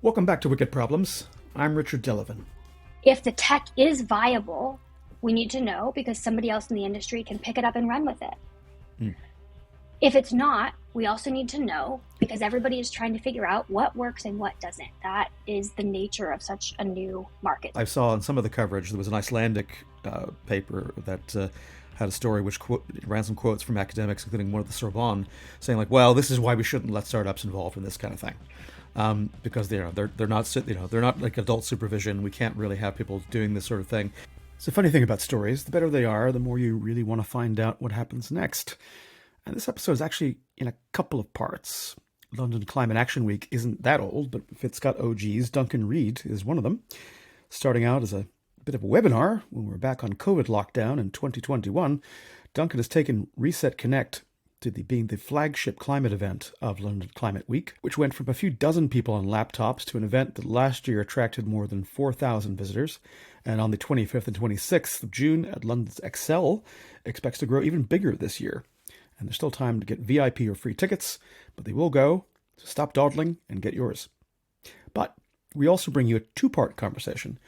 Welcome back to Wicked Problems. I'm Richard Delevan. If the tech is viable, we need to know because somebody else in the industry can pick it up and run with it. If it's not, we also need to know because everybody is trying to figure out what works and what doesn't. That is the nature of such a new market. I saw in some of the coverage there was an Icelandic paper that had a story which ran some quotes from academics, including one at the Sorbonne, saying like, "Well, this is why we shouldn't let startups involved in this kind of thing." Because they're not like adult supervision. We can't really have people doing this sort of thing. It's a funny thing about stories. The better they are, the more you really want to find out what happens next. And this episode is actually in a couple of parts. London Climate Action Week isn't that old, but if it's got OGs, Duncan Reid is one of them. Starting out as a bit of a webinar when we're back on COVID lockdown in 2021, Duncan has taken Reset Connect to being the flagship climate event of London Climate Week, which went from a few dozen people on laptops to an event that last year attracted more than 4,000 visitors. And on the 25th and 26th of June at London's Excel, expects to grow even bigger this year. And there's still time to get VIP or free tickets, but they will go. So stop dawdling and get yours. But we also bring you a two-part conversation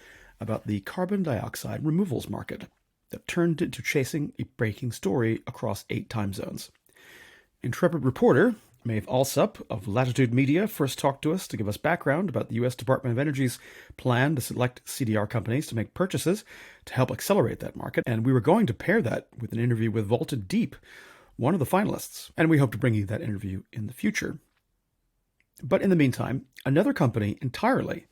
about the carbon dioxide removals market that turned into chasing a breaking story across 8 time zones. Intrepid reporter Maeve Allsup of Latitude Media first talked to us to give us background about the U.S. Department of Energy's plan to select CDR companies to make purchases to help accelerate that market. And we were going to pair that with an interview with Vaulted Deep, one of the finalists, and we hope to bring you that interview in the future. But in the meantime, another company entirely,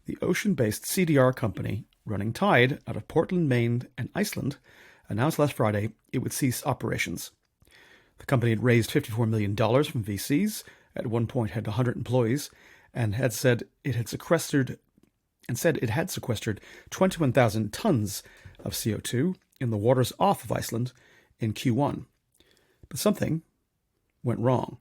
the ocean-based CDR company Running Tide out of Portland, Maine and Iceland, announced last Friday it would cease operations. The company had raised $54 million from VCs, at one point had 100 employees, and had said it had sequestered 21,000 tons of CO2 in the waters off of Iceland in Q1. But something went wrong.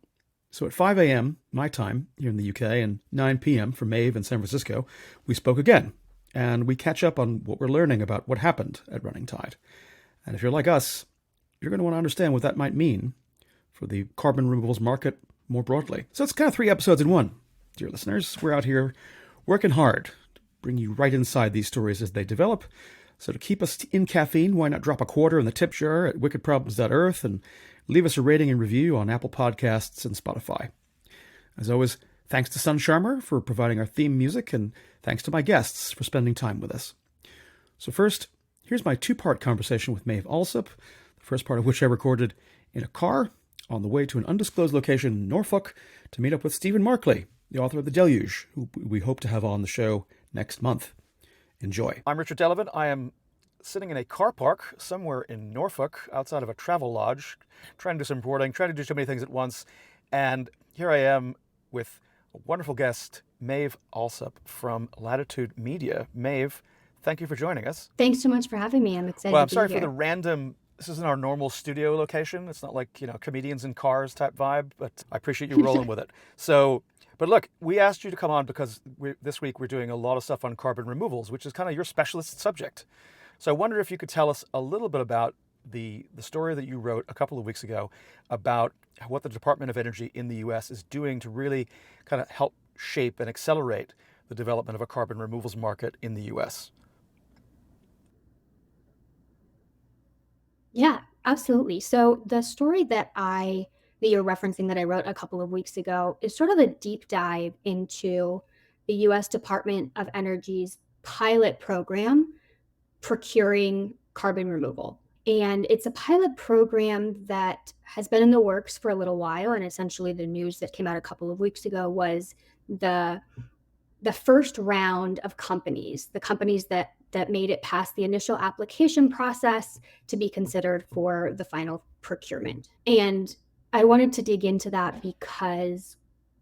So at 5 a.m. my time here in the UK and 9 p.m. for Maeve in San Francisco, we spoke again. And we catch up on what we're learning about what happened at Running Tide. And if you're like us, you're going to want to understand what that might mean for the carbon removals market more broadly. So it's kind of 3 episodes in one, dear listeners. We're out here working hard to bring you right inside these stories as they develop. So to keep us in caffeine, why not drop a quarter in the tip jar at wickedproblems.earth and leave us a rating and review on Apple Podcasts and Spotify. As always, thanks to Sun Sharmer for providing our theme music, and thanks to my guests for spending time with us. So first, here's my 2-part conversation with Maeve Allsup, the first part of which I recorded in a car on the way to an undisclosed location in Norfolk to meet up with Stephen Markley, the author of The Deluge, who we hope to have on the show next month. Enjoy. I'm Richard Delevan. I am sitting in a car park somewhere in Norfolk outside of a travel lodge, trying to do some reporting, trying to do so many things at once. And here I am with a wonderful guest, Maeve Allsup from Latitude Media. Maeve, thank you for joining us. Thanks so much for having me. I'm excited to be here. Well, I'm sorry for the random... This isn't our normal studio location. It's not like, comedians in cars type vibe, but I appreciate you rolling with it. So, but look, we asked you to come on because this week we're doing a lot of stuff on carbon removals, which is kind of your specialist subject. So I wonder if you could tell us a little bit about the story that you wrote a couple of weeks ago about what the Department of Energy in the U.S. is doing to really kind of help shape and accelerate the development of a carbon removals market in the U.S. Yeah, absolutely. So the story that you're referencing that I wrote a couple of weeks ago is sort of a deep dive into the U.S. Department of Energy's pilot program procuring carbon removal. And it's a pilot program that has been in the works for a little while. And essentially the news that came out a couple of weeks ago was the first round of companies, the companies that made it past the initial application process to be considered for the final procurement. And I wanted to dig into that because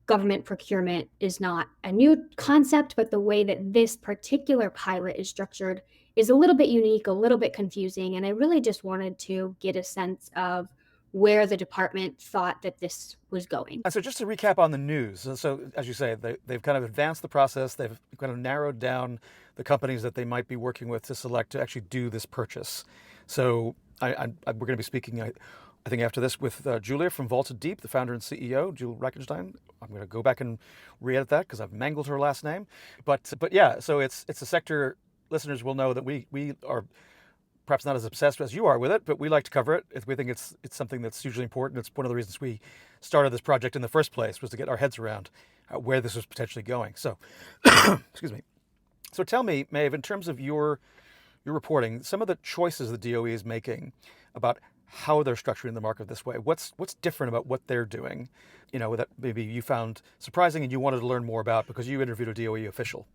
government procurement is not a new concept, but the way that this particular pilot is structured is a little bit unique, a little bit confusing. And I really just wanted to get a sense of where the department thought that this was going. And so just to recap on the news, so as you say, they've kind of advanced the process. They've kind of narrowed down the companies that they might be working with to select to actually do this purchase. So we're going to be speaking, I think, after this with Julia from Vaulted Deep, the founder and CEO, Julia Reichenstein. I'm going to go back and re-edit that because I've mangled her last name. But yeah, so it's a sector listeners will know that we are perhaps not as obsessed as you are with it, but we like to cover it. We think it's something that's hugely important. It's one of the reasons we started this project in the first place, was to get our heads around where this was potentially going. So, excuse me. So tell me, Maeve, in terms of your reporting, some of the choices the DOE is making about how they're structuring the market this way. What's different about what they're doing, that maybe you found surprising and you wanted to learn more about because you interviewed a DOE official?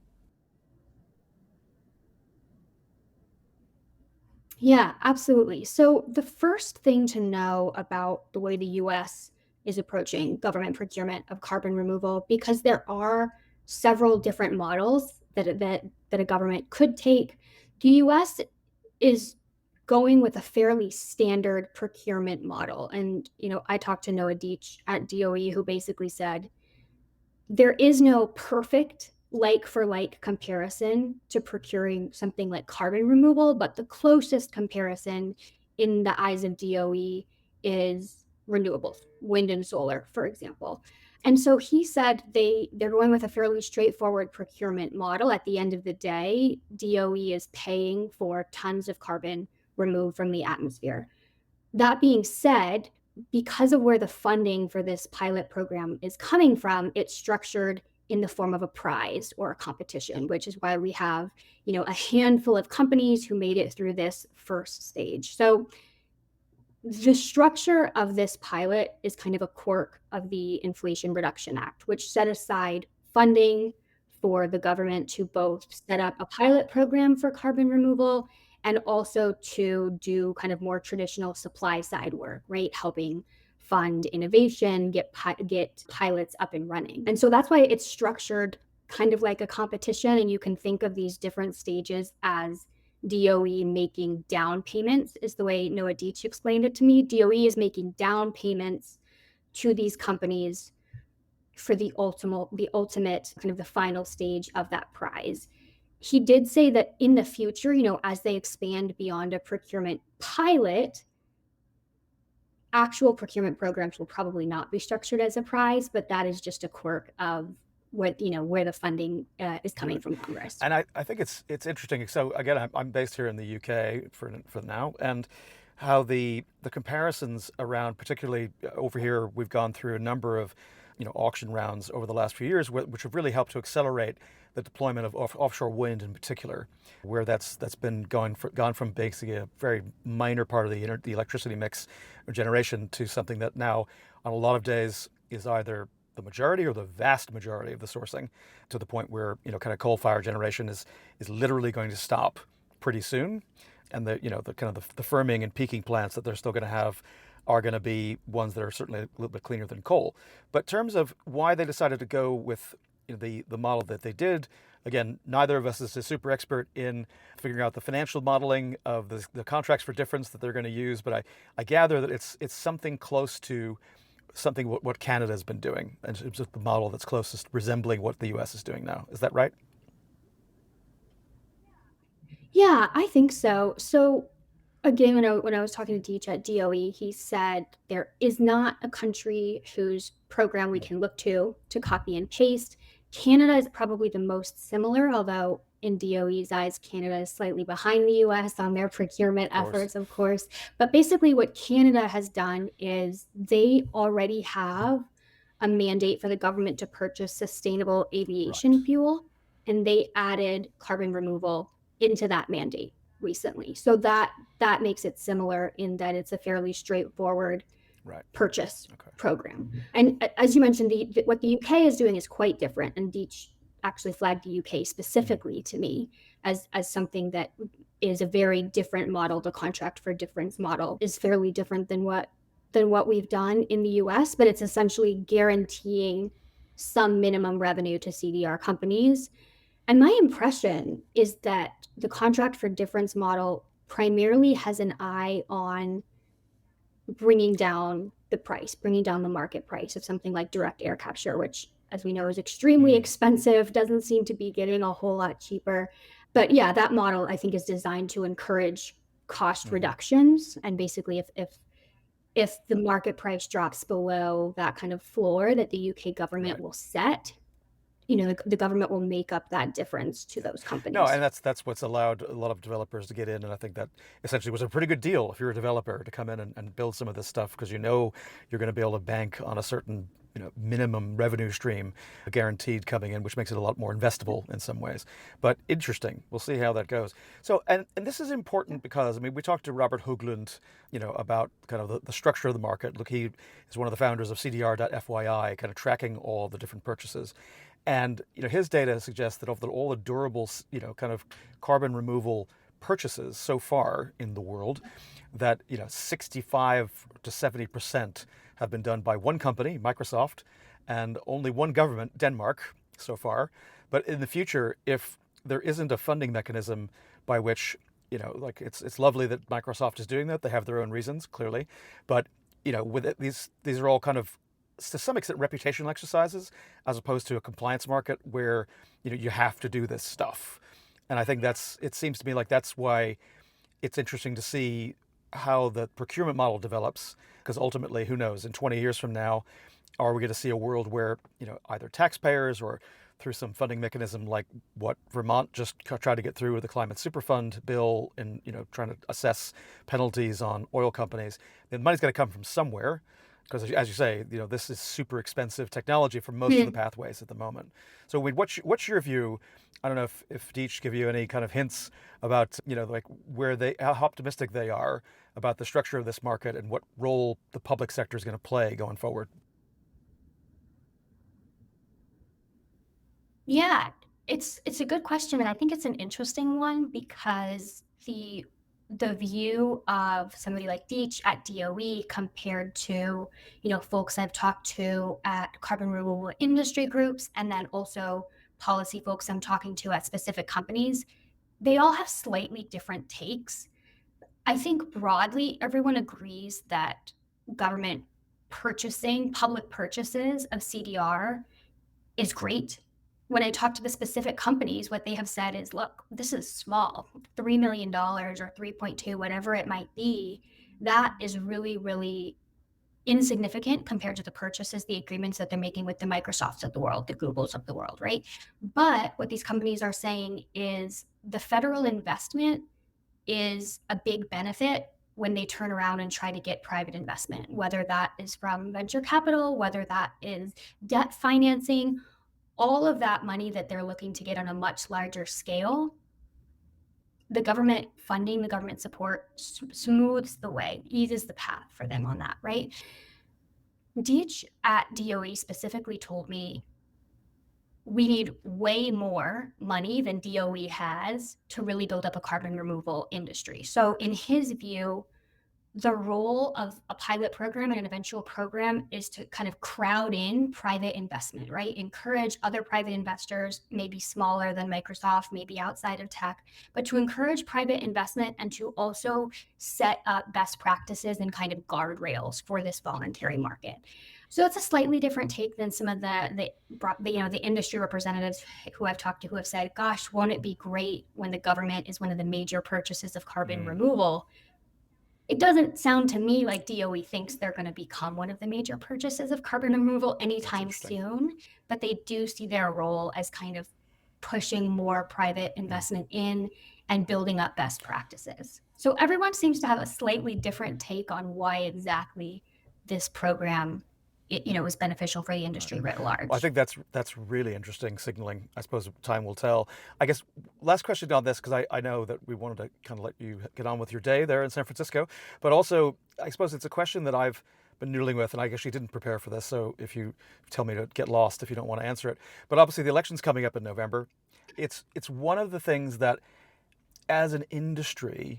Yeah, absolutely. So the first thing to know about the way the US is approaching government procurement of carbon removal, because there are several different models that a government could take, the US is going with a fairly standard procurement model. And I talked to Noah Deach at DOE, who basically said there is no perfect like for like comparison to procuring something like carbon removal, but the closest comparison in the eyes of DOE is renewables, wind and solar, for example. And so he said they're going with a fairly straightforward procurement model. At the end of the day, DOE is paying for tons of carbon removed from the atmosphere. That being said, because of where the funding for this pilot program is coming from, it's structured in the form of a prize or a competition, which is why we have, a handful of companies who made it through this first stage. So the structure of this pilot is kind of a quirk of the Inflation Reduction Act, which set aside funding for the government to both set up a pilot program for carbon removal and also to do kind of more traditional supply side work, right? Helping fund innovation, get pilots up and running. And so that's why it's structured kind of like a competition. And you can think of these different stages as DOE making down payments, is the way Noah Deach explained it to me. DOE is making down payments to these companies for the ultimate kind of the final stage of that prize. He did say that in the future, as they expand beyond a procurement pilot, actual procurement programs will probably not be structured as a prize, but that is just a quirk of where the funding is coming from Congress. And I think it's interesting. So again, I'm based here in the UK for now, and how the comparisons around, particularly over here, we've gone through a number of auction rounds over the last few years, which have really helped to accelerate the deployment of offshore wind in particular, where that's been gone from basically a very minor part of the electricity mix or generation to something that now on a lot of days is either the majority or the vast majority of the sourcing, to the point where kind of coal-fired generation is literally going to stop pretty soon, and the kind of the firming and peaking plants that they're still going to have are going to be ones that are certainly a little bit cleaner than coal. But in terms of why they decided to go with the model that they did, again, neither of us is a super expert in figuring out the financial modeling of the contracts for difference that they're going to use, but I gather that it's something close to something what Canada has been doing, and it's just the model that's closest resembling what the US is doing now. Is that right? Yeah, I think so. So again, when I was talking to Deach at DOE, he said there is not a country whose program we can look to copy and paste. Canada is probably the most similar, although in DOE's eyes, Canada is slightly behind the US on their procurement efforts, of course. But basically what Canada has done is they already have a mandate for the government to purchase sustainable aviation fuel, and they added carbon removal into that mandate recently. So that makes it similar in that it's a fairly straightforward purchase program. And as you mentioned, what the UK is doing is quite different. And Deach actually flagged the UK specifically to me as something that is a very different model. The contract for difference model is fairly different than what we've done in the US, but it's essentially guaranteeing some minimum revenue to CDR companies. And my impression is that the contract for difference model primarily has an eye on bringing down the market price of something like direct air capture, which, as we know, is extremely expensive, doesn't seem to be getting a whole lot cheaper. But yeah, that model, I think, is designed to encourage cost reductions. And basically, if the market price drops below that kind of floor that the UK government will set, the government will make up that difference to those companies. No, and that's what's allowed a lot of developers to get in, and I think that essentially was a pretty good deal if you're a developer to come in and build some of this stuff, because you're going to be able to bank on a certain minimum revenue stream guaranteed coming in, which makes it a lot more investable in some ways. But interesting. We'll see how that goes. So, and this is important because, we talked to Robert Hoogland, about kind of the structure of the market. Look, he is one of the founders of CDR.FYI, kind of tracking all the different purchases. And, his data suggests that of all the durable, kind of carbon removal purchases so far in the world, that, 65 to 70% have been done by one company, Microsoft, and only one government, Denmark, so far. But in the future, if there isn't a funding mechanism by which, it's lovely that Microsoft is doing that. They have their own reasons, clearly. But, with it, these are all kind of, to some extent, reputational exercises, as opposed to a compliance market where, you have to do this stuff. And I think it seems to me like that's why it's interesting to see how the procurement model develops, because ultimately, who knows, in 20 years from now, are we going to see a world where, either taxpayers or through some funding mechanism like what Vermont just tried to get through with the Climate Superfund bill and, trying to assess penalties on oil companies, the money's got to come from somewhere. Because as you say, this is super expensive technology for most of the pathways at the moment. So what's your view? I don't know if Deech give you any kind of hints about, how optimistic they are about the structure of this market and what role the public sector is going to play going forward. Yeah, it's a good question, and I think it's an interesting one because the view of somebody like Deech at DOE compared to, folks I've talked to at carbon removal industry groups, and then also policy folks I'm talking to at specific companies, they all have slightly different takes. I think broadly, everyone agrees that government public purchases of CDR is great. When I talk to the specific companies, what they have said is, look, this is small, $3 million or 3.2, whatever it might be. That is really, really insignificant compared to the purchases, the agreements that they're making with the Microsofts of the world, the Googles of the world, right? But what these companies are saying is the federal investment is a big benefit when they turn around and try to get private investment, whether that is from venture capital, whether that is debt financing. All of that money that they're looking to get on a much larger scale, the government funding, the government support smooths the way, eases the path for them on that, right? Deech at DOE specifically told me we need way more money than DOE has to really build up a carbon removal industry. So in his view, the role of a pilot program and an eventual program is to kind of crowd in private investment, right? Encourage other private investors, maybe smaller than Microsoft, maybe outside of tech, but to encourage private investment and to also set up best practices and kind of guardrails for this voluntary market. So it's a slightly different take than some of the industry representatives who I've talked to who have said, gosh, won't it be great when the government is one of the major purchasers of carbon removal? It doesn't sound to me like DOE thinks they're going to become one of the major purchases of carbon removal anytime soon, but they do see their role as kind of pushing more private investment in and building up best practices. So everyone seems to have a slightly different take on why exactly this program was beneficial for the industry writ large. Well, I think that's really interesting signaling. I suppose time will tell. I guess last question on this, because I know that we wanted to kind of let you get on with your day there in San Francisco, but also I suppose it's a question that I've been noodling with, and I actually didn't prepare for this, so if you tell me to get lost if you don't want to answer it. But obviously the election's coming up in November. It's one of the things that, as an industry,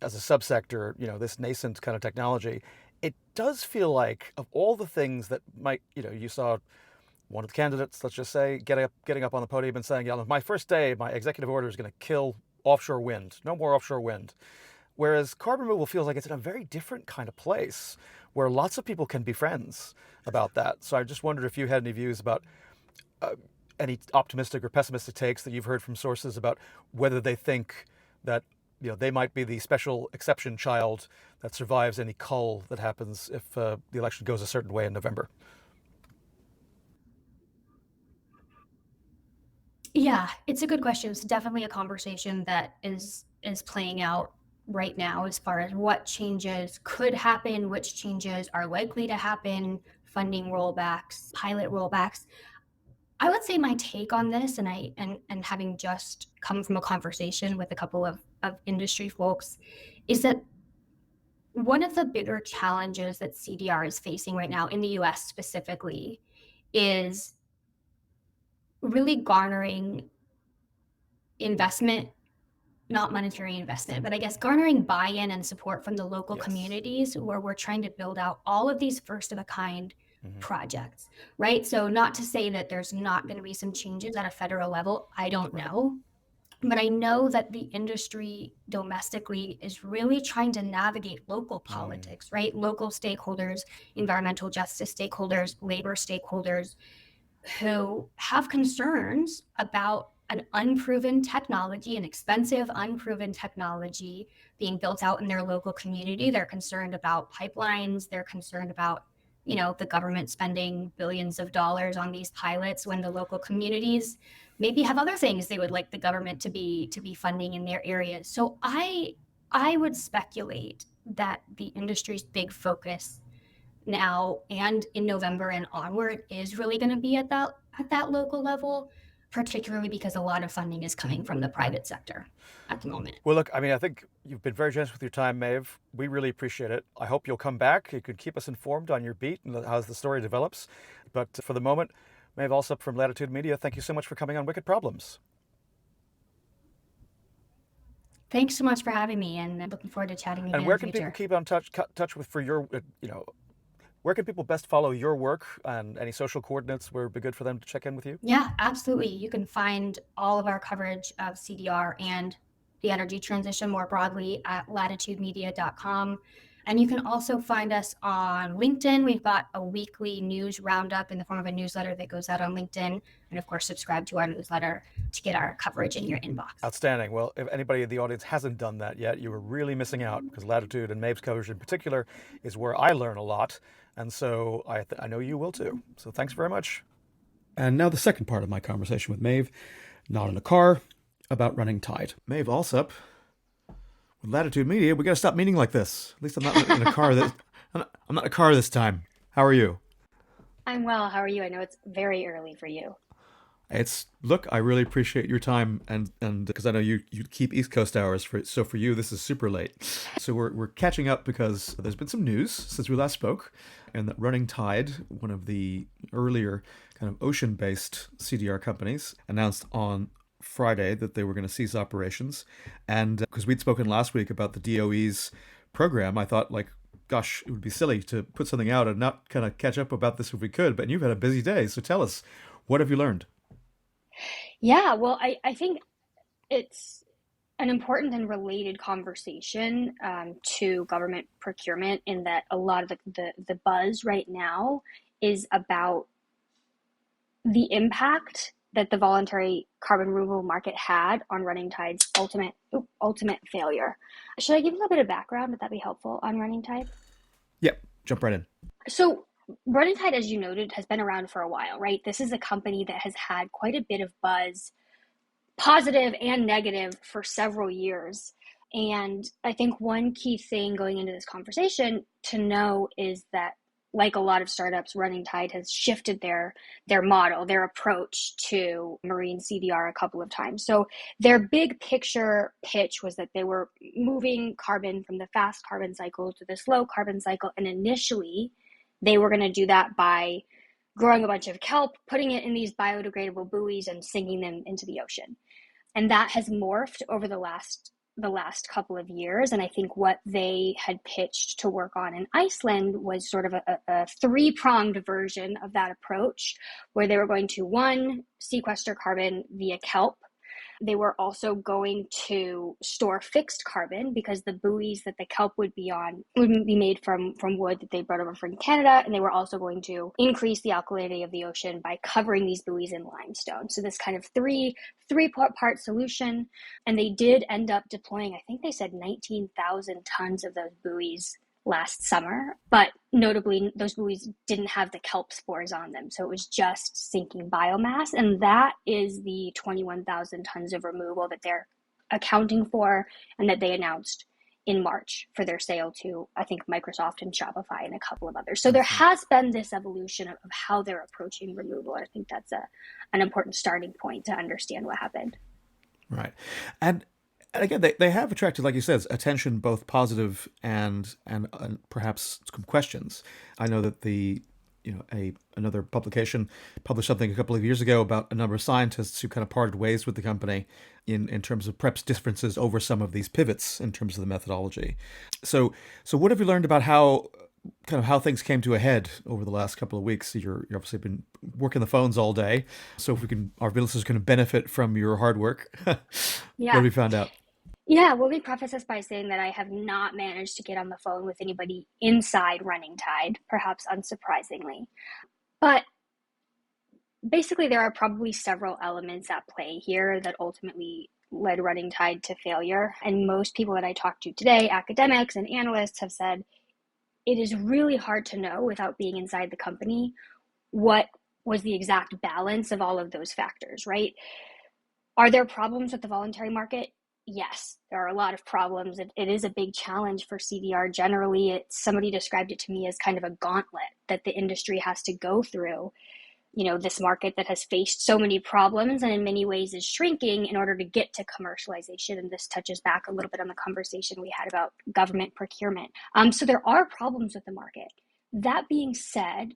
as a subsector, this nascent kind of technology, it does feel like, of all the things that might, you saw one of the candidates, let's just say, getting up on the podium and saying, my first day, my executive order is going to kill offshore wind. No more offshore wind. Whereas carbon removal feels like it's in a very different kind of place where lots of people can be friends about that. So I just wondered if you had any views about any optimistic or pessimistic takes that you've heard from sources about whether they think that they might be the special exception child that survives any cull that happens if the election goes a certain way in November. Yeah, it's a good question. It's definitely a conversation that is playing out right now as far as what changes could happen, which changes are likely to happen, funding rollbacks, pilot rollbacks. I would say my take on this, and having just come from a conversation with a couple of industry folks, is that one of the bigger challenges that CDR is facing right now in the US specifically is really garnering investment, not monetary investment, but I guess garnering buy-in and support from the local communities where we're trying to build out all of these first of a kind projects, right? So not to say that there's not going to be some changes at a federal level. I don't know. But I know that the industry domestically is really trying to navigate local politics, right? Local stakeholders, environmental justice stakeholders, labor stakeholders who have concerns about an unproven technology, an expensive, unproven technology being built out in their local community. They're concerned about pipelines. They're concerned about, the government spending billions of dollars on these pilots when the local communities maybe have other things they would like the government to be funding in their areas. So I would speculate that the industry's big focus now and in November and onward is really going to be at that local level, particularly because a lot of funding is coming from the private sector at the moment. Well, look, I think you've been very generous with your time, Maeve. We really appreciate it. I hope you'll come back. You could keep us informed on your beat and how the story develops. But for the moment, Maeve Allsup from Latitude Media, thank you so much for coming on Wicked Problems. Thanks so much for having me, and I'm looking forward to chatting again. And where can people keep on touch with for your, where can people best follow your work, and any social coordinates where it would be good for them to check in with you? Yeah, absolutely. You can find all of our coverage of CDR and the energy transition more broadly at latitudemedia.com. And you can also find us on LinkedIn. We've got a weekly news roundup in the form of a newsletter that goes out on LinkedIn. And of course, subscribe to our newsletter to get our coverage in your inbox. Outstanding. Well, if anybody in the audience hasn't done that yet, you are really missing out, because Latitude and Maeve's coverage in particular is where I learn a lot. And so I know you will too. So thanks very much. And now the second part of my conversation with Maeve, not in a car, about running tide. Maeve Allsup, with Latitude Media, we got to stop meeting like this. At least I'm not in a car. I'm not in a car this time. How are you? I'm well. How are you? I know it's very early for you. Look, I really appreciate your time, and because I know you keep East Coast hours, so for you this is super late. So we're catching up because there's been some news since we last spoke, and that Running Tide, one of the earlier kind of ocean-based CDR companies, announced on Friday that they were going to cease operations. And because we'd spoken last week about the DOE's program, I thought, gosh, it would be silly to put something out and not kind of catch up about this if we could. But you've had a busy day, so tell us, what have you learned? Yeah, well, I think it's an important and related conversation to government procurement, in that a lot of the buzz right now is about the impact that the voluntary carbon removal market had on Running Tide's ultimate failure. Should I give you a little bit of background? Would that be helpful on Running Tide? Yep, jump right in. So Running Tide, as you noted, has been around for a while, right? This is a company that has had quite a bit of buzz, positive and negative, for several years. And I think one key thing going into this conversation to know is that, like a lot of startups, Running Tide has shifted their model, their approach to marine CDR a couple of times. So their big picture pitch was that they were moving carbon from the fast carbon cycle to the slow carbon cycle. And initially, they were going to do that by growing a bunch of kelp, putting it in these biodegradable buoys, and sinking them into the ocean. And that has morphed over the last couple of years. And I think what they had pitched to work on in Iceland was sort of a three-pronged version of that approach, where they were going to, one, sequester carbon via kelp, They were also going to store fixed carbon because the buoys that the kelp would be on would be made from wood that they brought over from Canada. And they were also going to increase the alkalinity of the ocean by covering these buoys in limestone. So this kind of three-part solution. And they did end up deploying, I think they said 19,000 tons of those buoys last summer, but notably those buoys didn't have the kelp spores on them, so it was just sinking biomass, and that is the 21,000 tons of removal that they're accounting for and that they announced in March for their sale to, I think, Microsoft and Shopify and a couple of others. So there has been this evolution of how they're approaching removal. I think that's an important starting point to understand what happened. Right. And again, they have attracted, like you said, attention, both positive and perhaps some questions. I know that another publication published something a couple of years ago about a number of scientists who kind of parted ways with the company in terms of perhaps differences over some of these pivots in terms of the methodology. So what have you learned about how things came to a head over the last couple of weeks? You're obviously been working the phones all day, so if our listeners can benefit from your hard work. What have you found out? Yeah, well, let me preface this by saying that I have not managed to get on the phone with anybody inside Running Tide, perhaps unsurprisingly. But basically, there are probably several elements at play here that ultimately led Running Tide to failure. And most people that I talked to today, academics and analysts, have said it is really hard to know without being inside the company what was the exact balance of all of those factors, right? Are there problems with the voluntary market? Yes, there are a lot of problems. It is a big challenge for CVR generally. Somebody described it to me as kind of a gauntlet that the industry has to go through. This market that has faced so many problems and in many ways is shrinking in order to get to commercialization. And this touches back a little bit on the conversation we had about government procurement. So there are problems with the market. That being said,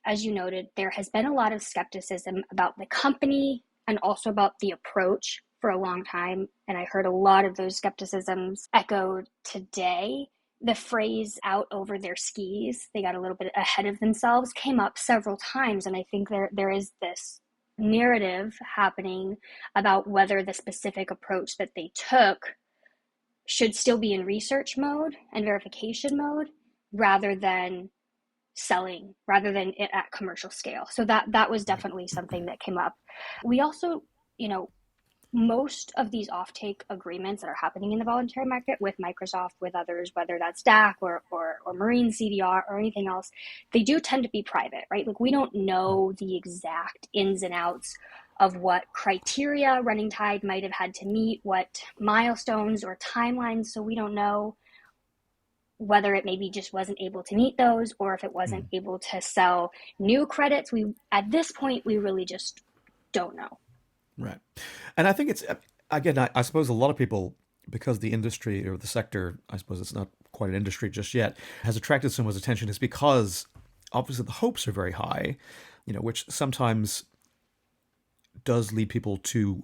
as you noted, there has been a lot of skepticism about the company and also about the approach for a long time, and I heard a lot of those skepticisms echoed today. The phrase "out over their skis," they got a little bit ahead of themselves, came up several times, and I think there is this narrative happening about whether the specific approach that they took should still be in research mode and verification mode rather than selling, rather than it at commercial scale. So that was definitely something that came up. We also, most of these offtake agreements that are happening in the voluntary market with Microsoft, with others, whether that's DAC or Marine CDR or anything else, they do tend to be private, right? Like we don't know the exact ins and outs of what criteria Running Tide might have had to meet, what milestones or timelines. So we don't know whether it maybe just wasn't able to meet those or if it wasn't able to sell new credits. At this point, we really just don't know. Right. And I think it's, again, I suppose a lot of people, because the industry or the sector, I suppose it's not quite an industry just yet, has attracted so much attention is because obviously the hopes are very high, which sometimes does lead people to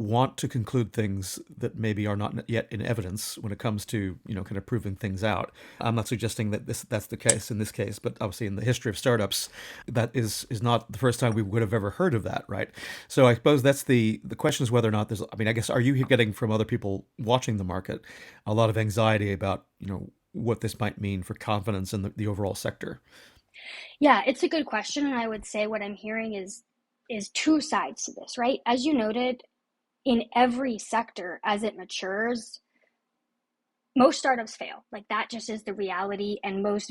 want to conclude things that maybe are not yet in evidence when it comes to, kind of proving things out. I'm not suggesting that that's the case in this case, but obviously in the history of startups, that is not the first time we would have ever heard of that, right? So I suppose that's the question is whether or not I guess, are you getting from other people watching the market a lot of anxiety about, what this might mean for confidence in the overall sector? Yeah, it's a good question. And I would say what I'm hearing is two sides to this, right? As you noted, in every sector, as it matures, most startups fail. Like that just is the reality. And most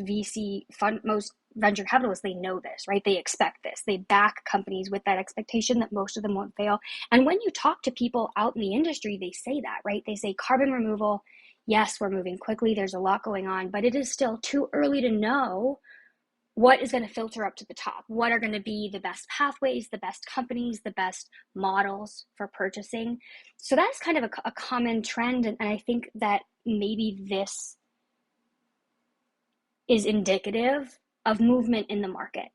most venture capitalists, they know this, right? They expect this. They back companies with that expectation that most of them won't fail. And when you talk to people out in the industry, they say that, right? They say carbon removal, yes, we're moving quickly. There's a lot going on, but it is still too early to know what is going to filter up to the top? What are going to be the best pathways, the best companies, the best models for purchasing? So that's kind of a common trend. And I think that maybe this is indicative of movement in the market,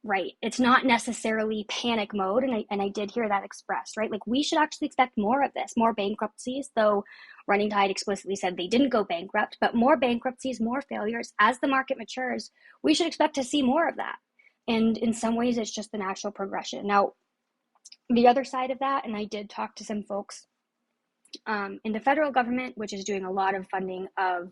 right? It's not necessarily panic mode. And I did hear that expressed, right? Like we should actually expect more of this, more bankruptcies, though Running Tide explicitly said they didn't go bankrupt, but more bankruptcies, more failures. As the market matures, we should expect to see more of that. And in some ways, it's just the natural progression. Now, the other side of that, and I did talk to some folks in the federal government, which is doing a lot of funding of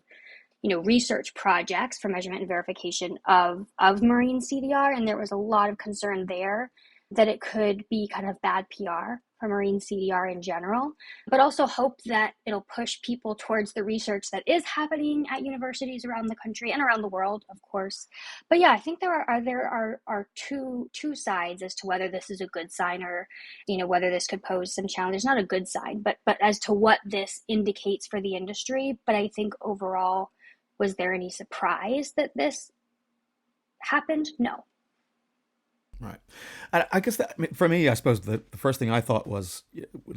research projects for measurement and verification of marine CDR, and there was a lot of concern there that it could be kind of bad PR for marine CDR in general, but also hope that it'll push people towards the research that is happening at universities around the country and around the world, of course. But yeah, I think there are two sides as to whether this is a good sign or whether this could pose some challenges. Not a good sign, but as to what this indicates for the industry. But I think overall, was there any surprise that this happened? No. Right. I guess that, for me, I suppose the first thing I thought was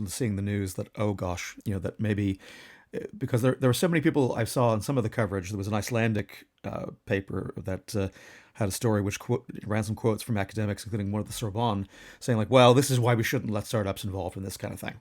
seeing the news that, oh gosh, that maybe, because there were so many people I saw in some of the coverage. There was an Icelandic paper that had a story which ran some quotes from academics, including one at the Sorbonne, saying like, well, this is why we shouldn't let startups involved in this kind of thing.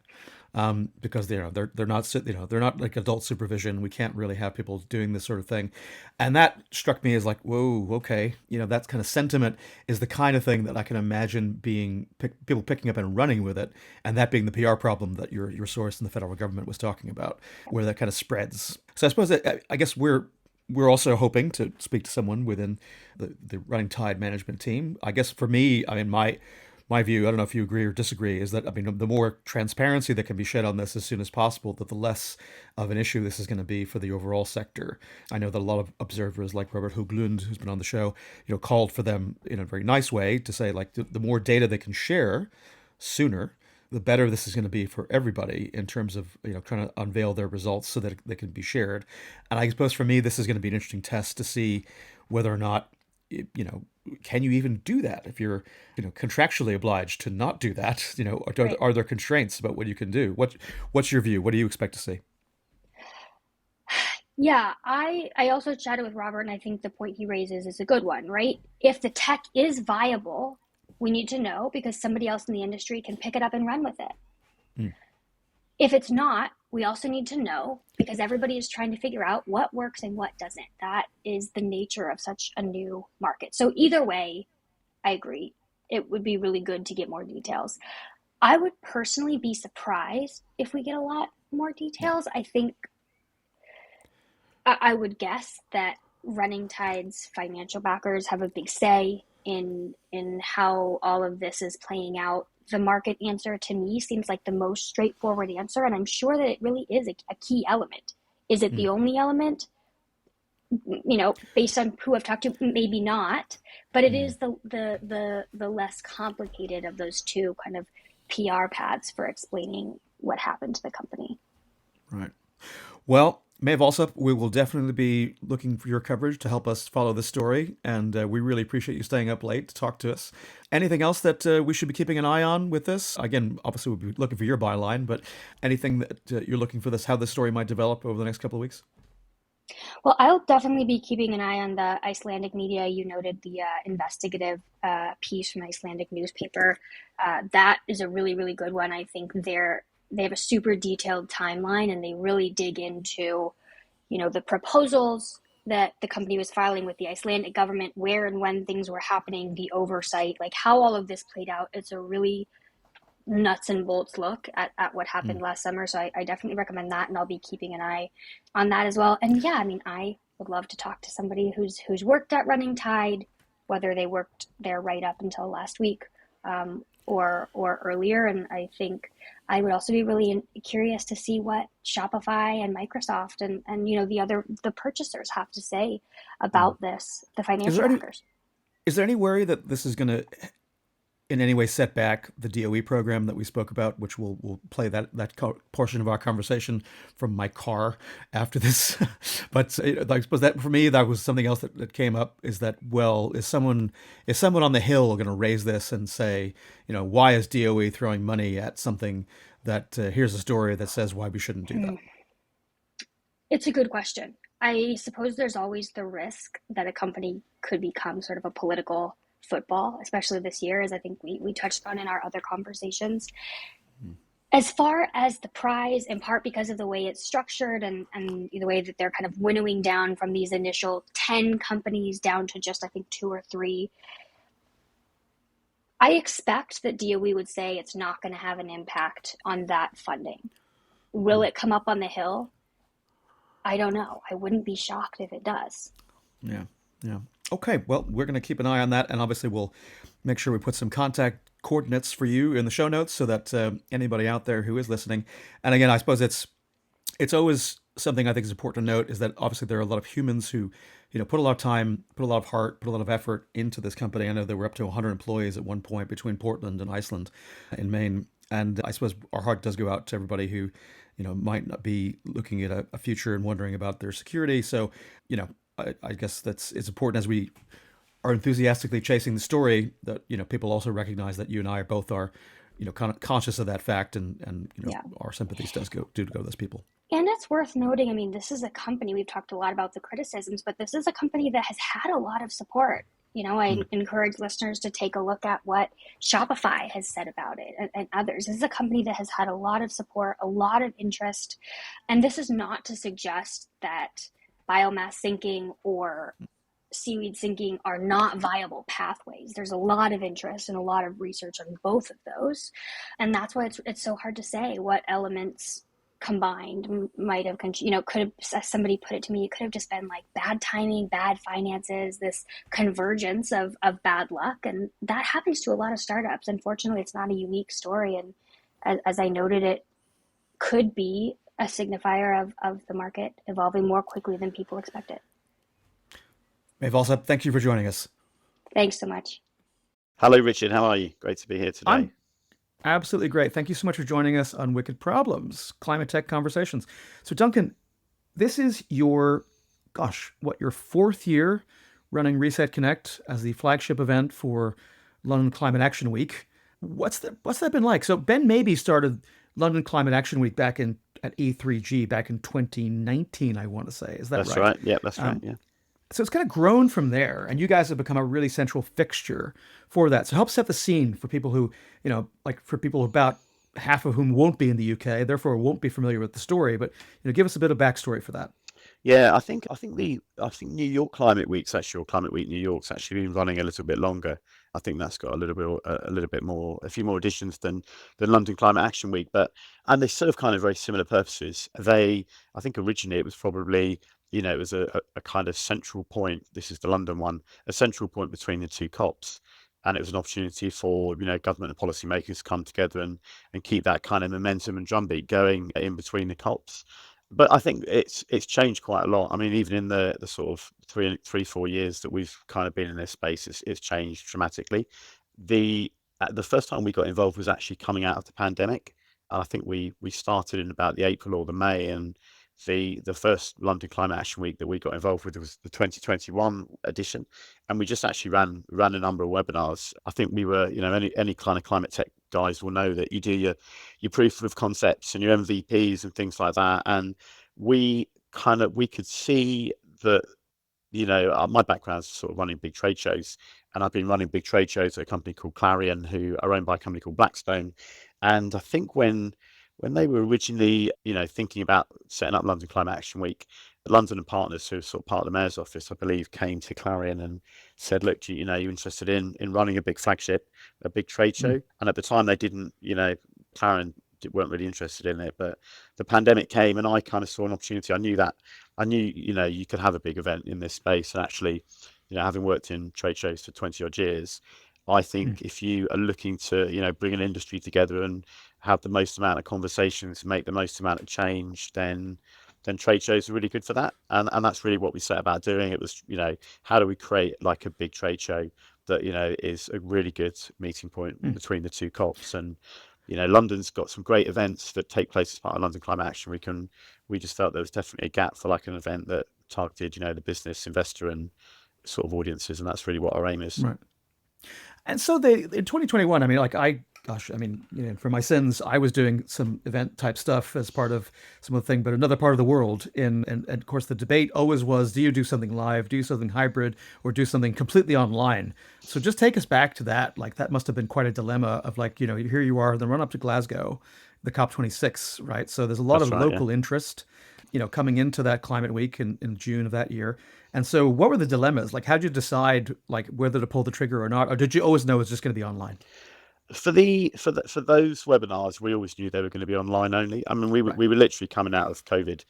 Because they're not like adult supervision. We can't really have people doing this sort of thing, and that struck me as like, whoa, okay, that kind of sentiment is the kind of thing that I can imagine being people picking up and running with it, and that being the PR problem that your source in the federal government was talking about, where that kind of spreads. So I suppose I guess we're also hoping to speak to someone within the Running Tide management team. I guess for me, I mean, my view, I don't know if you agree or disagree, is that, I mean, the more transparency that can be shed on this as soon as possible, that the less of an issue this is going to be for the overall sector. I know that a lot of observers like Robert Hoglund, who's been on the show, called for them in a very nice way to say, like, the more data they can share sooner, the better this is going to be for everybody in terms of, trying to unveil their results so that they can be shared. And I suppose for me, this is going to be an interesting test to see whether or not, can you even do that if you're, contractually obliged to not do that? Right. Are there constraints about what you can do? What's your view? What do you expect to see? Yeah, I also chatted with Robert, and I think the point he raises is a good one, right? If the tech is viable, we need to know because somebody else in the industry can pick it up and run with it. Mm. If it's not, we also need to know because everybody is trying to figure out what works and what doesn't. That is the nature of such a new market. So either way, I agree. It would be really good to get more details. I would personally be surprised if we get a lot more details. I think I would guess that Running Tide's financial backers have a big say in how all of this is playing out. The market answer to me seems like the most straightforward answer, and I'm sure that it really is a key element. Is it the only element? Based on who I've talked to, maybe not, but it is the less complicated of those two kind of PR paths for explaining what happened to the company. Right. Well, Maeve Allsup, we will definitely be looking for your coverage to help us follow the story, and we really appreciate you staying up late to talk to us. Anything else that we should be keeping an eye on with this? Again, obviously we'll be looking for your byline, but anything that you're looking for how this story might develop over the next couple of weeks? Well, I'll definitely be keeping an eye on the Icelandic media. You noted the investigative piece from the Icelandic newspaper. That is a really, really good one. I think they have a super detailed timeline, and they really dig into, the proposals that the company was filing with the Icelandic government, where and when things were happening, the oversight, like how all of this played out. It's a really nuts and bolts look at what happened last summer. So I definitely recommend that, and I'll be keeping an eye on that as well. And yeah, I mean, I would love to talk to somebody who's worked at Running Tide, whether they worked there right up until last week, or earlier. And I think I would also be really curious to see what Shopify and Microsoft and the purchasers have to say about this, the financial backers. Is there any worry that this is going to in any way set back the DOE program that we spoke about, which we'll play that portion of our conversation from my car after this? But I suppose that for me, that was something else that came up, is that, well, is someone on the Hill going to raise this and say, why is DOE throwing money at something that here's a story that says why we shouldn't do that? It's a good question. I suppose there's always the risk that a company could become sort of a political football, especially this year, as I think we touched on in our other conversations. As far as the prize, in part because of the way it's structured and the way that they're kind of winnowing down from these initial 10 companies down to just, I think, 2 or 3, I expect that DOE would say it's not going to have an impact on that funding. Will it come up on the Hill? I don't know. I wouldn't be shocked if it does. Yeah, yeah. Okay, well, we're going to keep an eye on that, and obviously we'll make sure we put some contact coordinates for you in the show notes so that anybody out there who is listening, and again, I suppose it's always something I think is important to note is that obviously there are a lot of humans who, put a lot of time, put a lot of heart, put a lot of effort into this company. I know there were up to 100 employees at one point between Portland and Iceland in Maine. And I suppose our heart does go out to everybody who, might not be looking at a future and wondering about their security. So, I guess it's important as we are enthusiastically chasing the story that, people also recognize that you and I both are, kind of conscious of that fact and Yeah. our sympathies do go to those people. And it's worth noting, I mean, this is a company, we've talked a lot about the criticisms, but this is a company that has had a lot of support. I encourage listeners to take a look at what Shopify has said about it and others. This is a company that has had a lot of support, a lot of interest. And this is not to suggest that biomass sinking or seaweed sinking are not viable pathways. There's a lot of interest and a lot of research on both of those. And that's why it's so hard to say what elements combined might have, could have, as somebody put it to me, it could have just been like bad timing, bad finances, this convergence of bad luck. And that happens to a lot of startups. Unfortunately, it's not a unique story. And as I noted, it could be a signifier of the market evolving more quickly than people expected. Maeve Allsup, thank you for joining us. Thanks so much. Hello, Richard. How are you? Great to be here today. I'm absolutely great. Thank you so much for joining us on Wicked Problems, ClimateTech Conversations. So, Duncan, this is your fourth year running Reset Connect as the flagship event for London Climate Action Week. What's that been like? So, Ben maybe started London Climate Action Week back at E3G back in 2019, I want to say. Is that right? That's right. Yeah, that's right. Yeah. So it's kind of grown from there, and you guys have become a really central fixture for that. So help set the scene for people who, for people about half of whom won't be in the UK, therefore won't be familiar with the story. But give us a bit of backstory for that. Yeah, I think New York Climate Week's actually, or Climate Week New York's actually been running a little bit longer. I think that's got a few more editions than London Climate Action Week, and they serve kind of very similar purposes. I think originally it was probably, it was a kind of central point. This is the London one, a central point between the two COPs. And it was an opportunity for, government and policymakers to come together and keep that kind of momentum and drumbeat going in between the COPs. But I think it's changed quite a lot. I mean, even in the sort of 4 years that we've kind of been in this space, it's changed dramatically. The first time we got involved was actually coming out of the pandemic. And I think we started in about the April or the May, and the first London Climate Action Week that we got involved with was the 2021 edition, and we just actually ran a number of webinars. I think we were, any kind of climate tech guys will know that you do your proof of concepts and your MVPs and things like that, and we could see that, my background is sort of running big trade shows, and I've been running big trade shows at a company called Clarion, who are owned by a company called Blackstone. And I think when they were originally, thinking about setting up London Climate Action Week, London and Partners, who are sort of part of the Mayor's office, I believe, came to Clarion and said, look, you're interested in running a big flagship, a big trade show? And at the time they didn't, Clarion weren't really interested in it, but the pandemic came and I kind of saw an opportunity. I knew, you could have a big event in this space. And actually, having worked in trade shows for 20 odd years, I think if you are looking to, bring an industry together and have the most amount of conversations, make the most amount of change, then trade shows are really good for that. And that's really what we set about doing. It was, how do we create like a big trade show that, is a really good meeting point between the two COPs. And, London's got some great events that take place as part of London Climate Action Week. And we just felt there was definitely a gap for like an event that targeted, the business, investor and sort of audiences. And that's really what our aim is. Right. And so in 2021, I mean, for my sins, I was doing some event type stuff as part of some of the thing, but another part of the world. And of course, the debate always was, do you do something live, do something hybrid, or do something completely online? So just take us back to that. Like, that must have been quite a dilemma of like, here you are, the run up to Glasgow, the COP26, right? So there's a lot of local interest. coming into that climate week in June of that year. And so what were the dilemmas? Like, how did you decide like whether to pull the trigger or not? Or did you always know it's just going to be online? For those webinars, we always knew they were going to be online only. I mean, Right. we were literally coming out of COVID.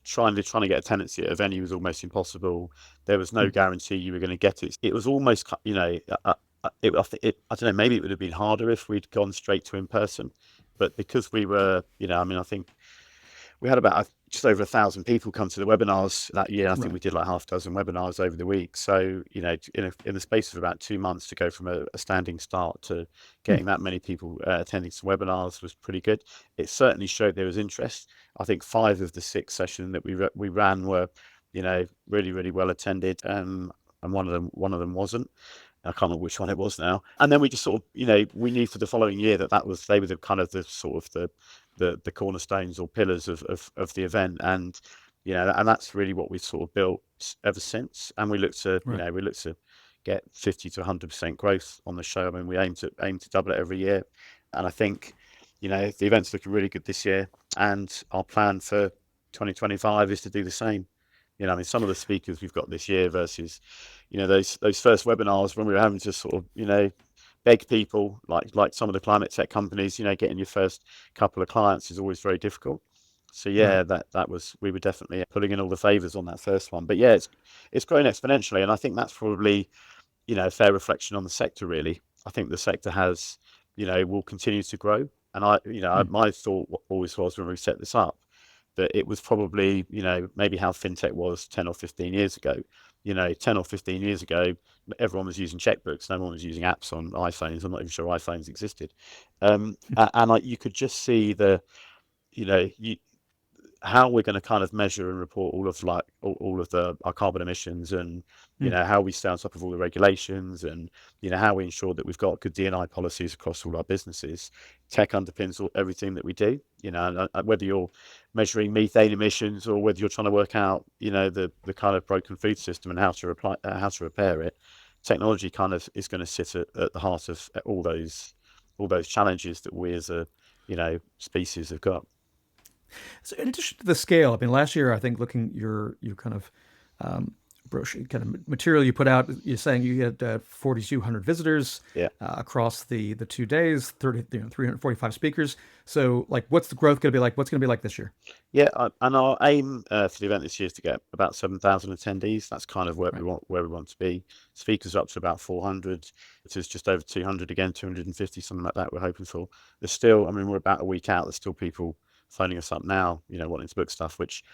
Trying to get attendance at a venue was almost impossible. There was no Hmm. guarantee you were going to get it. It was almost, I don't know, maybe it would have been harder if we'd gone straight to in person, but because we were, I mean, I think we had about just over 1,000 people come to the webinars that year. I think Right. we did like half a dozen webinars over the week. So, in the space of about 2 months to go from a standing start to Hmm. getting that many people attending some webinars was pretty good. It certainly showed there was interest. I think 5 of the 6 sessions that we ran were, really, really well attended. And one of them wasn't. I can't remember which one it was now. And then we just sort of, we knew for the following year they were the kind of the sort of the cornerstones or pillars of the event. And, and that's really what we sort of built ever since. And we look to, Right. get 50 to 100% growth on the show. I mean, we aim to double it every year. And I think, the event's looking really good this year. And our plan for 2025 is to do the same. I mean, some of the speakers we've got this year versus, those first webinars when we were having to sort of, beg people like some of the climate tech companies, getting your first couple of clients is always very difficult. So Right. yeah, we were definitely putting in all the favors on that first one. But yeah, it's growing exponentially, and I think that's probably, a fair reflection on the sector. Really, I think the sector has, will continue to grow. And Hmm. my thought always was when we set this up that it was probably, maybe how fintech was 10 or 15 years ago. 10 or 15 years ago, everyone was using checkbooks. No one was using apps on iPhones. I'm not even sure iPhones existed. You could just see you know, you, how we're going to kind of measure and report all of our carbon emissions, and Hmm. how we stay on top of all the regulations, and how we ensure that we've got good D&I policies across all our businesses. Tech underpins everything that we do, and whether you're measuring methane emissions or whether you're trying to work out the kind of broken food system and how to repair it. Technology kind of is going to sit at the heart of all those challenges that we as a species have got. So in addition to the scale, I mean, last year I think looking your kind of brochure kind of material you put out, you're saying you had 4,200 visitors Yeah. across the 2 days, 345 speakers. So like, what's the growth going to be like? What's going to be like this year? Yeah, and our aim for the event this year is to get about 7,000 attendees. That's kind of Right. where we want to be. Speakers are up to about 400. It is just over 200 again, 250, something like that. We're hoping for. There's still, I mean, we're about a week out. There's still people phoning us up now, wanting to book stuff. Which,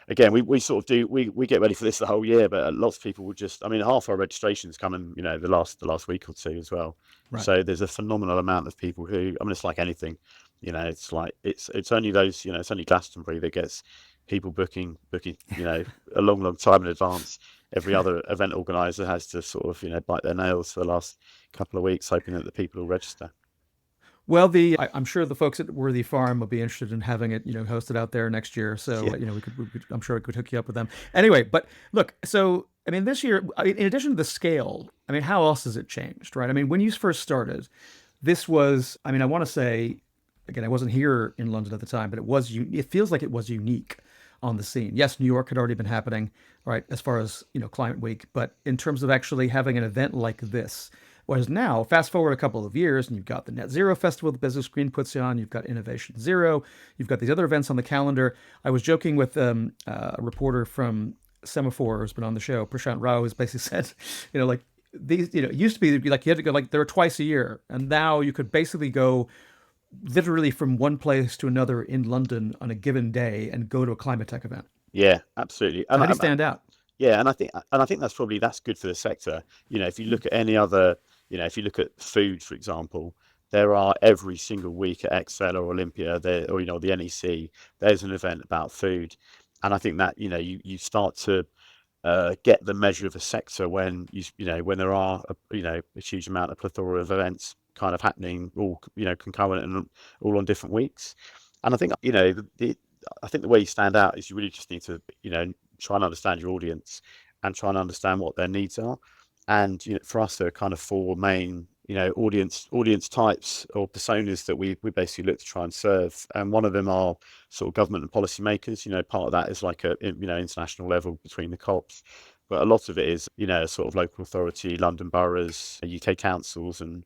again, we sort of do. We get ready for this the whole year, but lots of people will just. I mean, half our registrations come in, the last week or two as well. Right. So there's a phenomenal amount of people who. I mean, it's like anything. It's like it's only those, it's only Glastonbury that gets people booking, a long time in advance. Every other event organizer has to sort of, bite their nails for the last couple of weeks, hoping that the people will register. Well, I'm sure the folks at Worthy Farm will be interested in having it, hosted out there next year. So, Yeah. I'm sure we could hook you up with them. Anyway, but look, so I mean, this year, in addition to the scale, I mean, how else has it changed, right? I mean, when you first started, this was, I mean, I want to say, again, I wasn't here in London at the time, but it feels like it was unique on the scene. Yes, New York had already been happening, right, as far as, Climate Week, but in terms of actually having an event like this. Whereas now, fast forward a couple of years, and you've got the Net Zero Festival that Business Green puts on, you've got Innovation Zero, you've got these other events on the calendar. I was joking with a reporter from Semaphore who's been on the show, Prashant Rao, who's basically said, like these, it used to be like you had to go like there were twice a year, and now you could basically go literally from one place to another in London on a given day and go to a ClimateTech event. Yeah, absolutely. So And how do you stand out? yeah, and I think that's good for the sector. If you look at any other, if you look at food, for example, there are every single week at Excel or Olympia there, or the NEC, there's an event about food. And I think that you start to get the measure of a sector when when there are a huge amount of plethora of events kind of happening all concurrent and all on different weeks. And I think I think the way you stand out is you really just need to try and understand your audience and try and understand what their needs are. And for us, there are kind of four main audience types or personas that we basically look to try and serve. And one of them are sort of government and policymakers. Part of that is like a international level between the COPs, but a lot of it is sort of local authority, London boroughs, UK councils, and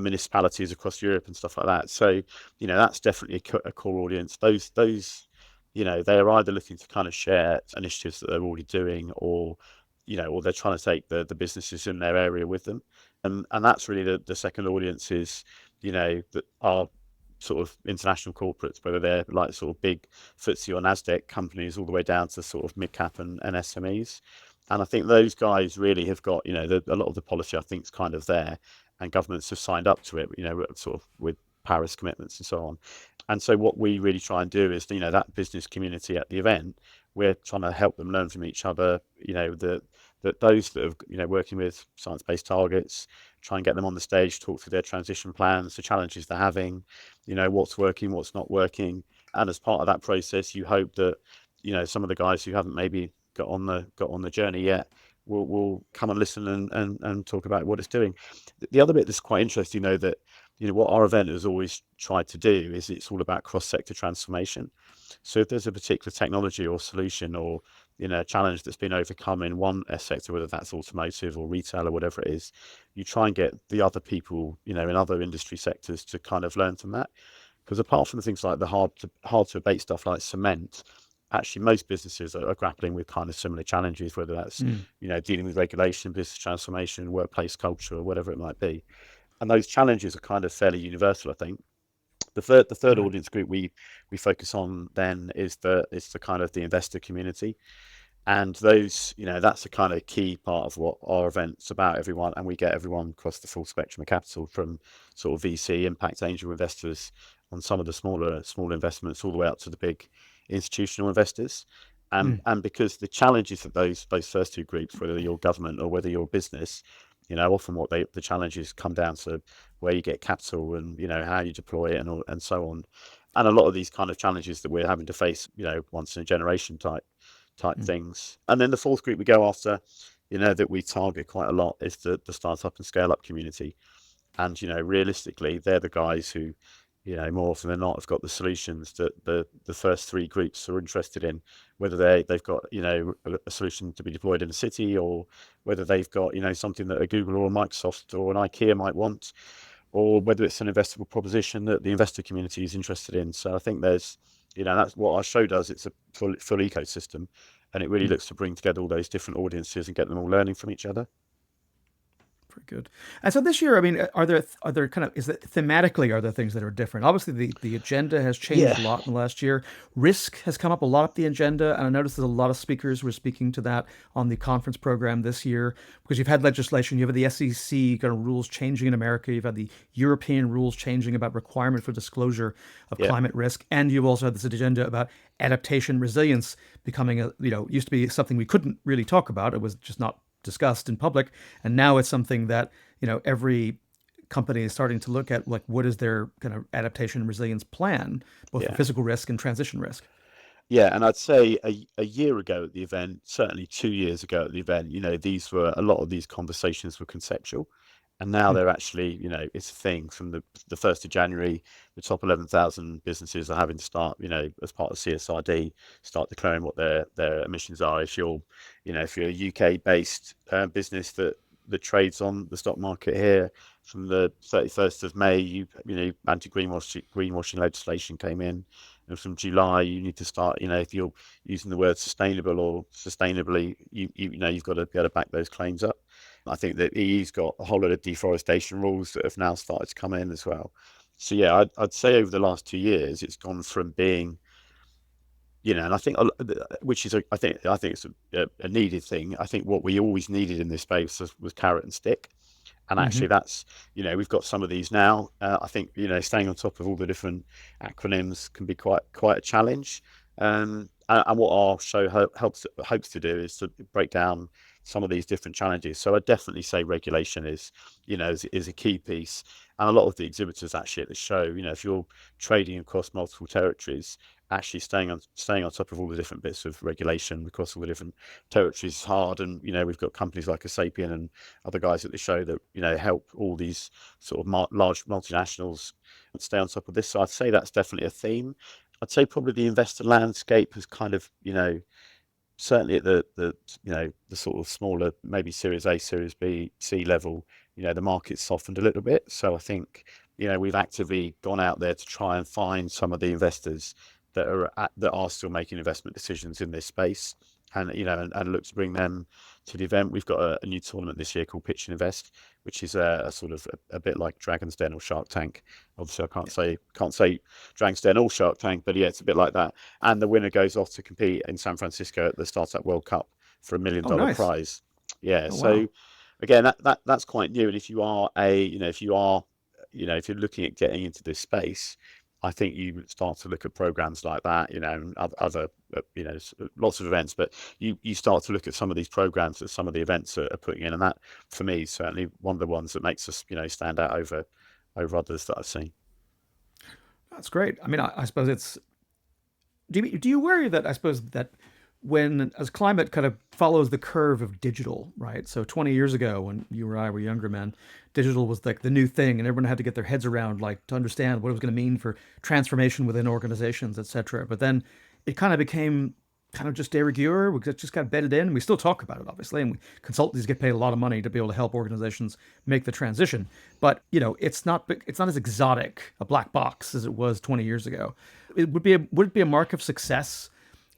municipalities across Europe and stuff like that. So that's definitely a core audience. Those they're either looking to kind of share initiatives that they're already doing, or or they're trying to take the businesses in their area with them. And that's really the second audience is, that are sort of international corporates, whether they're like sort of big FTSE or NASDAQ companies all the way down to sort of mid-cap and SMEs. And I think those guys really have got, a lot of the policy I think is kind of there, and governments have signed up to it, sort of with Paris commitments and so on. And so what we really try and do is, that business community at the event, we're trying to help them learn from each other, that those that are, working with science-based targets, try and get them on the stage, talk through their transition plans, the challenges they're having, what's working, what's not working. And as part of that process, you hope that, some of the guys who haven't maybe got on the journey yet will come and listen and talk about what it's doing. The other bit that's quite interesting, though, that what our event has always tried to do is it's all about cross-sector transformation. So if there's a particular technology or solution or a challenge that's been overcome in one sector, whether that's automotive or retail or whatever it is, you try and get the other people in other industry sectors to kind of learn from that. Because apart from things like the hard to abate stuff like cement, actually most businesses are grappling with kind of similar challenges, whether that's dealing with regulation, business transformation, workplace culture, or whatever it might be. And those challenges are kind of fairly universal, I think. The third audience group we focus on then is the kind of the investor community. And those, that's a kind of key part of what our event's about, everyone. And we get everyone across the full spectrum of capital, from sort of VC, impact angel investors on some of the smaller investments, all the way up to the big institutional investors. And because the challenges of those first two groups, whether you're government or whether you're business, often the challenges come down to where you get capital and, how you deploy it and so on. And a lot of these kind of challenges that we're having to face, once in a generation type things. And then the fourth group we go after, that we target quite a lot, is the startup and scale up community. And realistically, they're the guys who, more often than not, have got the solutions that the first three groups are interested in, whether they've got a solution to be deployed in a city, or whether they've got something that a Google or a Microsoft or an IKEA might want, or whether it's an investable proposition that the investor community is interested in. So I think there's that's what our show does. It's a full ecosystem, and it really looks to bring together all those different audiences and get them all learning from each other. Pretty good. And so this year, I mean, are there kind of, is it thematically, are there things that are different? Obviously, the agenda has changed a lot in the last year. Risk has come up a lot up the agenda, and I noticed there's a lot of speakers who are speaking to that on the conference program this year, because you've had legislation, you have the SEC kind of rules changing in America, you've had the European rules changing about requirement for disclosure of climate risk, and you've also had this agenda about adaptation resilience becoming used to be something we couldn't really talk about. It was just not discussed in public, and now it's something that every company is starting to look at, like, what is their kind of adaptation and resilience plan, both for physical risk and transition risk. And I'd say a year ago at the event, certainly 2 years ago at the event, a lot of these conversations were conceptual, and now they're actually, it's a thing. From the 1st of January, the top 11,000 businesses are having to start, as part of CSRD, start declaring what their emissions are. If you're a UK based business that trades on the stock market here, from the 31st of May, anti-greenwashing legislation came in, and from July you need to start. If you're using the word sustainable or sustainably, you've got to be able to back those claims up. I think that EU's got a whole lot of deforestation rules that have now started to come in as well. So I'd say over the last 2 years, it's gone from being, and I think, which is I think it's a needed thing. I think what we always needed in this space was carrot and stick. And actually that's, we've got some of these now. I think, staying on top of all the different acronyms can be quite a challenge. And what our show hopes to do is to break down some of these different challenges. So I definitely say regulation is a key piece. And a lot of the exhibitors actually at the show, if you're trading across multiple territories, actually staying on top of all the different bits of regulation across all the different territories is hard. And we've got companies like Sapien and other guys at the show that help all these sort of large multinationals stay on top of this. So I'd say that's definitely a theme. I'd say probably the investor landscape has kind of certainly at the sort of smaller, maybe Series A, Series B, C level, the market's softened a little bit. So I think we've actively gone out there to try and find some of the investors that are still making investment decisions in this space, and and look to bring them to the event. We've got a new tournament this year called Pitch and Invest, which is a sort of a bit like Dragon's Den or Shark Tank. Obviously, I can't say Dragon's Den or Shark Tank, but yeah, it's a bit like that. And the winner goes off to compete in San Francisco at the Startup World Cup for $1 million nice. prize. Yeah, Oh, so wow. again, that's quite new. And if you are if you're looking at getting into this space, I think you start to look at programs like that, and other, lots of events, but you start to look at some of these programs that some of the events are putting in, and that, for me, is certainly one of the ones that makes us, stand out over others that I've seen. That's great. I mean, I suppose it's. Do you worry that, I suppose, that when, as climate kind of follows the curve of digital, right? So 20 years ago, when you or I were younger men, digital was like the new thing, and everyone had to get their heads around, like, to understand what it was going to mean for transformation within organizations, et cetera. But then it kind of became kind of just de rigueur. We just got bedded in. We still talk about it, obviously, and consultants get paid a lot of money to be able to help organizations make the transition. But it's not as exotic a black box as it was 20 years ago. Would it be a mark of success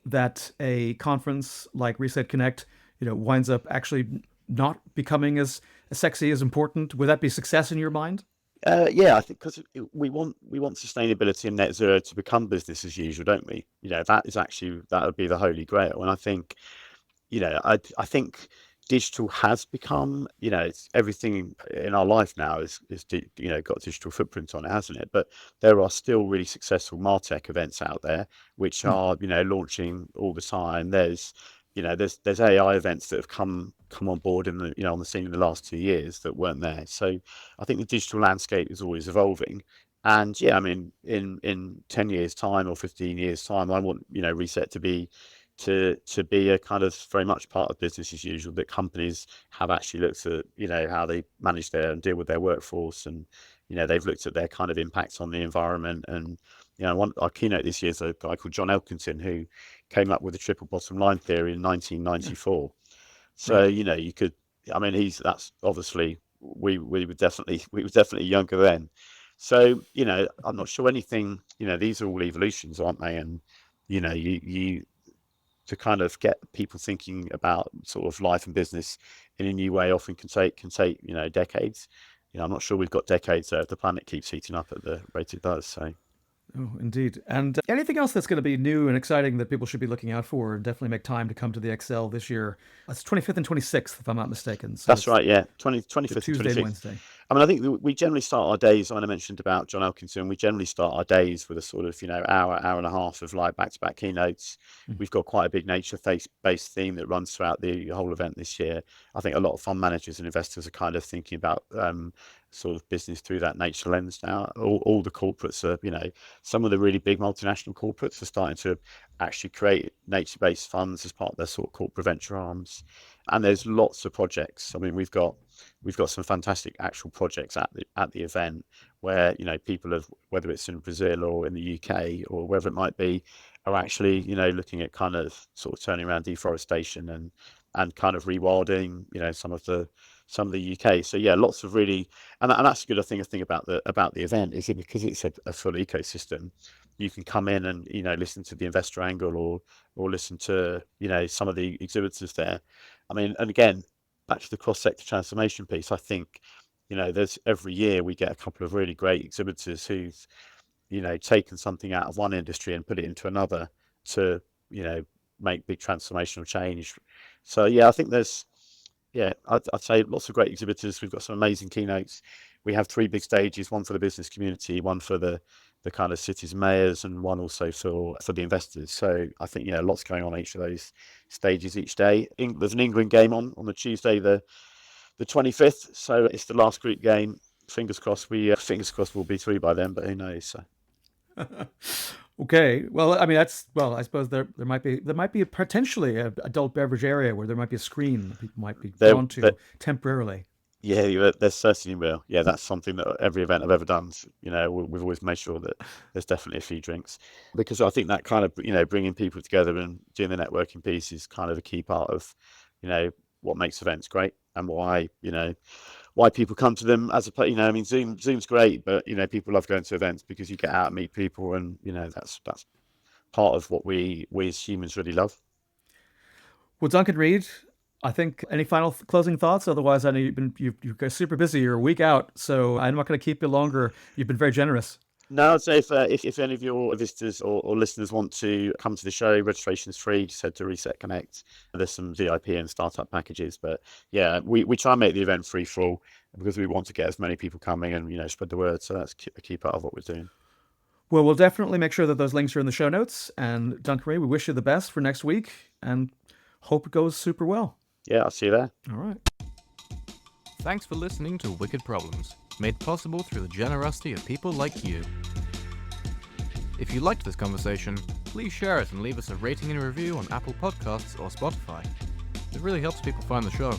that a conference like Reset Connect, winds up actually not becoming as sexy, as important? Would that be success in your mind? Yeah, I think because we want sustainability and net zero to become business as usual, don't we? That would be the holy grail. And I think I think digital has become, it's everything in our life now is got a digital footprint on it, hasn't it? But there are still really successful Martech events out there which Hmm. are, launching all the time. There's AI events that have come on board in the on the scene in the last 2 years that weren't there. So I think the digital landscape is always evolving. And yeah, I mean, in 10 years time or 15 years time, I want Reset to be a kind of very much part of business as usual, that companies have actually looked at how they manage and deal with their workforce, and they've looked at their kind of impacts on the environment. And our keynote this year is a guy called John Elkington, who came up with the triple bottom line theory in 1994. So Right. you could, I mean, that's obviously, we were definitely younger then. So I'm not sure anything. These are all evolutions, aren't they? And you to kind of get people thinking about sort of life and business in a new way often can take decades. I'm not sure we've got decades there if the planet keeps heating up at the rate it does. So Oh, indeed. And anything else that's going to be new and exciting that people should be looking out for, and definitely make time to come to the XL this year? It's 25th and 26th, if I'm not mistaken. So that's it's right. Yeah, the 25th and Tuesday and 26th. Wednesday. I mean, I think we generally start our days, when I mentioned about John Elkington, we generally start our days with a sort of, hour and a half of live back-to-back keynotes. Mm. We've got quite a big nature-based theme that runs throughout the whole event this year. I think a lot of fund managers and investors are kind of thinking about sort of business through that nature lens now. All the corporates are, some of the really big multinational corporates are starting to actually create nature-based funds as part of their sort of corporate venture arms. And there's lots of projects. I mean, we've got some fantastic actual projects at the event where people have, whether it's in Brazil or in the UK or wherever it might be, are actually looking at kind of sort of turning around deforestation and kind of rewilding some of the UK. So yeah, lots of really, and that's a good thing about the event is that because it's a full ecosystem, you can come in and listen to the investor angle or listen to some of the exhibitors there. I mean, and again, back to the cross-sector transformation piece, I think, there's every year we get a couple of really great exhibitors who've, taken something out of one industry and put it into another to, make big transformational change. So yeah, I think I'd say lots of great exhibitors. We've got some amazing keynotes. We have 3 big stages, one for the business community, one for the kind of cities mayors, and one also for the investors. So I think lots going on each of those stages each day. There's an England game on the Tuesday, the 25th. So it's the last group game. Fingers crossed we'll be through by then, but who knows? So. Okay. Well, I mean, I suppose there might be potentially a adult beverage area where there might be a screen that people might be drawn to temporarily. Yeah, there certainly will. Yeah, that's something that every event I've ever done, we've always made sure that there's definitely a few drinks, because I think that kind of, bringing people together and doing the networking piece is kind of a key part of, what makes events great, and why people come to them as a, I mean, Zoom's great, but, people love going to events because you get out and meet people, and, that's part of what we as humans really love. Well, Duncan Reid, I think any final closing thoughts? Otherwise, I know you've got super busy. You're a week out, so I'm not going to keep you longer. You've been very generous. No, I'd say if any of your visitors or listeners want to come to the show, registration is free. Just head to Reset Connect. There's some VIP and startup packages, but yeah, we try and make the event free for all because we want to get as many people coming and spread the word. So that's a key part of what we're doing. Well, we'll definitely make sure that those links are in the show notes. And Duncan Reid, we wish you the best for next week and hope it goes super well. Yeah, I'll see you there. All right. Thanks for listening to Wicked Problems, made possible through the generosity of people like you. If you liked this conversation, please share it and leave us a rating and review on Apple Podcasts or Spotify. It really helps people find the show.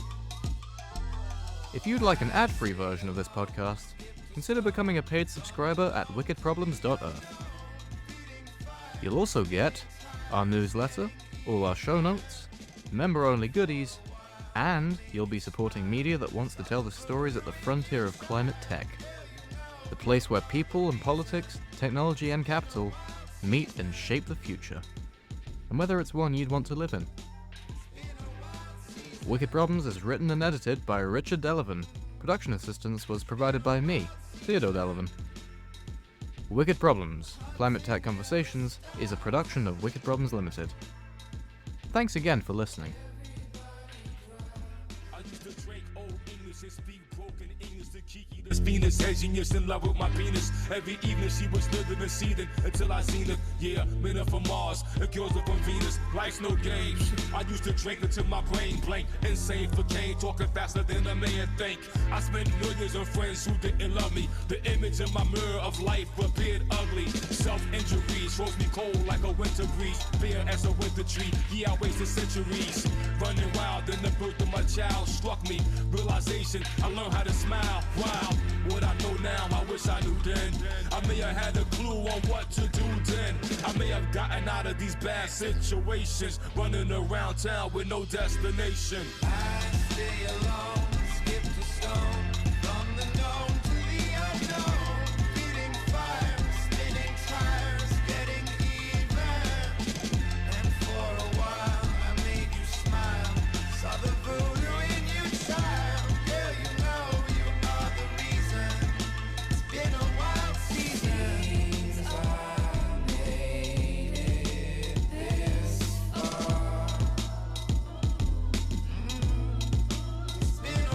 If you'd like an ad-free version of this podcast, consider becoming a paid subscriber at wickedproblems.earth. You'll also get our newsletter, all our show notes, member-only goodies, and you'll be supporting media that wants to tell the stories at the frontier of climate tech. The place where people and politics, technology and capital meet and shape the future. And whether it's one you'd want to live in. Wicked Problems is written and edited by Richard Delevan. Production assistance was provided by me, Theodore Delevan. Wicked Problems, Climate Tech Conversations, is a production of Wicked Problems Limited. Thanks again for listening. This Venus had genius in love with my penis. Every evening she was living and seething until I seen her. Yeah, men are from Mars, and girls are from Venus. Life's no game. I used to drink until my brain blank. Insane for Kane, talking faster than a man think. I spent millions on friends who didn't love me. The image in my mirror of life appeared ugly. Self-injuries froze me cold like a winter breeze. Fear as a winter tree. Yeah, I wasted centuries. Running wild, then the birth of my child struck me. Realization, I learned how to smile. Wow. What I know now, I wish I knew then. I may have had a clue on what to do then. I may have gotten out of these bad situations, running around town with no destination. I stay alone, skip the stone, from the known to the unknown. Feeding fire, spinning tires, getting even. And for a while, I made you smile. Saw the voodoo in you, child. Girl, you know you are the reason. It's been a wild season. Since I made it this far. It's been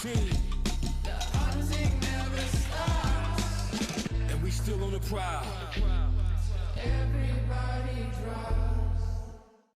machine. The hunting never stops. And we still on the prowl. Everybody drop.